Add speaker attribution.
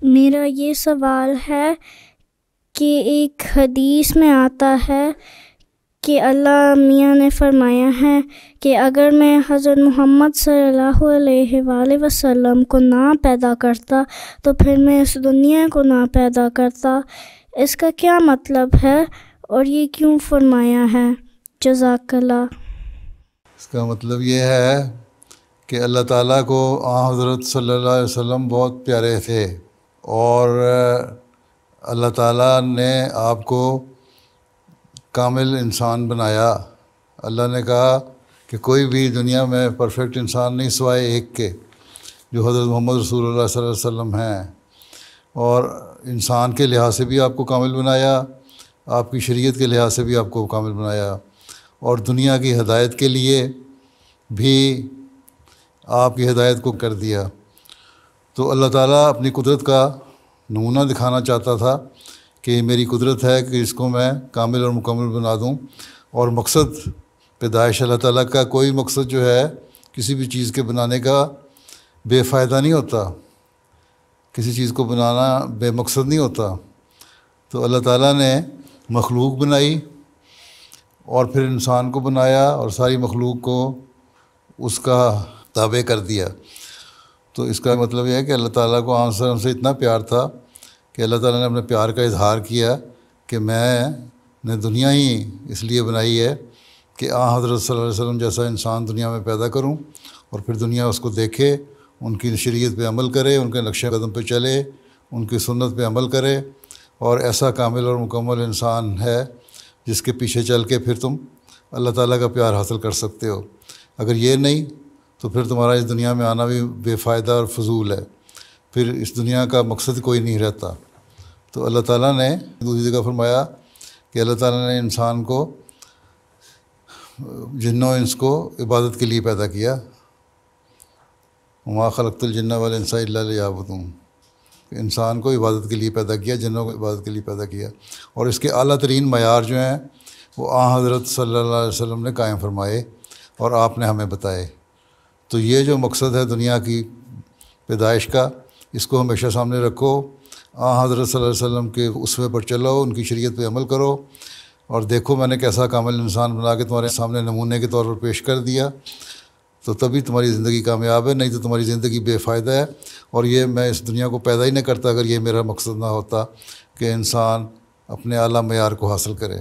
Speaker 1: میرا یہ سوال ہے کہ ایک حدیث میں آتا ہے کہ اللہ میاں نے فرمایا ہے کہ اگر میں حضرت محمد صلی اللہ علیہ وآلہ وسلم کو نہ پیدا کرتا تو پھر میں اس دنیا کو نہ پیدا کرتا۔ اس کا کیا مطلب ہے اور یہ کیوں فرمایا ہے؟ جزاک اللہ۔
Speaker 2: اس کا مطلب یہ ہے کہ اللہ تعالیٰ کو حضرت صلی اللہ علیہ وسلم بہت پیارے تھے، اور اللہ تعالیٰ نے آپ کو کامل انسان بنایا۔ اللہ نے کہا کہ کوئی بھی دنیا میں پرفیکٹ انسان نہیں سوائے ایک کے، جو حضرت محمد رسول اللہ صلی اللہ علیہ وسلم ہیں، اور انسان کے لحاظ سے بھی آپ کو کامل بنایا، آپ کی شریعت کے لحاظ سے بھی آپ کو کامل بنایا، اور دنیا کی ہدایت کے لیے بھی آپ کی ہدایت کو کر دیا۔ تو اللہ تعالیٰ اپنی قدرت کا نمونہ دکھانا چاہتا تھا کہ یہ میری قدرت ہے کہ اس کو میں کامل اور مکمل بنا دوں، اور مقصد پیدائش اللہ تعالیٰ کا کوئی مقصد جو ہے کسی بھی چیز کے بنانے کا بے فائدہ نہیں ہوتا، کسی چیز کو بنانا بے مقصد نہیں ہوتا۔ تو اللہ تعالیٰ نے مخلوق بنائی اور پھر انسان کو بنایا اور ساری مخلوق کو اس کا تابع کر دیا۔ تو اس کا مطلب یہ ہے کہ اللہ تعالیٰ کو آن وسلم سے اتنا پیار تھا کہ اللہ تعالیٰ نے اپنے پیار کا اظہار کیا کہ میں نے دنیا ہی اس لیے بنائی ہے کہ حضرت صلی اللہ علیہ وسلم جیسا انسان دنیا میں پیدا کروں، اور پھر دنیا اس کو دیکھے، ان کی شریعت پہ عمل کرے، ان کے نقش قدم پہ چلے، ان کی سنت پہ عمل کرے، اور ایسا کامل اور مکمل انسان ہے جس کے پیچھے چل کے پھر تم اللہ تعالیٰ کا پیار حاصل کر سکتے ہو۔ اگر یہ نہیں تو پھر تمہارا اس دنیا میں آنا بھی بے فائدہ اور فضول ہے، پھر اس دنیا کا مقصد کوئی نہیں رہتا۔ تو اللہ تعالیٰ نے دوسری جگہ فرمایا کہ اللہ تعالیٰ نے انسان کو، جن و انس کو عبادت کے لیے پیدا کیا، وما خلقت الجن والانس الا لیعبدون، انسان کو عبادت کے لیے پیدا کیا، جنوں کو عبادت کے لیے پیدا کیا، اور اس کے اعلیٰ ترین معیار جو ہیں وہ حضرت صلی اللہ علیہ وسلم نے قائم فرمائے اور آپ نے ہمیں بتائے۔ تو یہ جو مقصد ہے دنیا کی پیدائش کا، اس کو ہمیشہ سامنے رکھو، حضرت صلی اللہ علیہ وسلم کے اسوے پر چلو، ان کی شریعت پہ عمل کرو، اور دیکھو میں نے کیسا کامل انسان بنا کے تمہارے سامنے نمونے کے طور پر پیش کر دیا، تو تبھی تمہاری زندگی کامیاب ہے، نہیں تو تمہاری زندگی بے فائدہ ہے۔ اور یہ میں اس دنیا کو پیدا ہی نہیں کرتا اگر یہ میرا مقصد نہ ہوتا کہ انسان اپنے اعلیٰ معیار کو حاصل کرے۔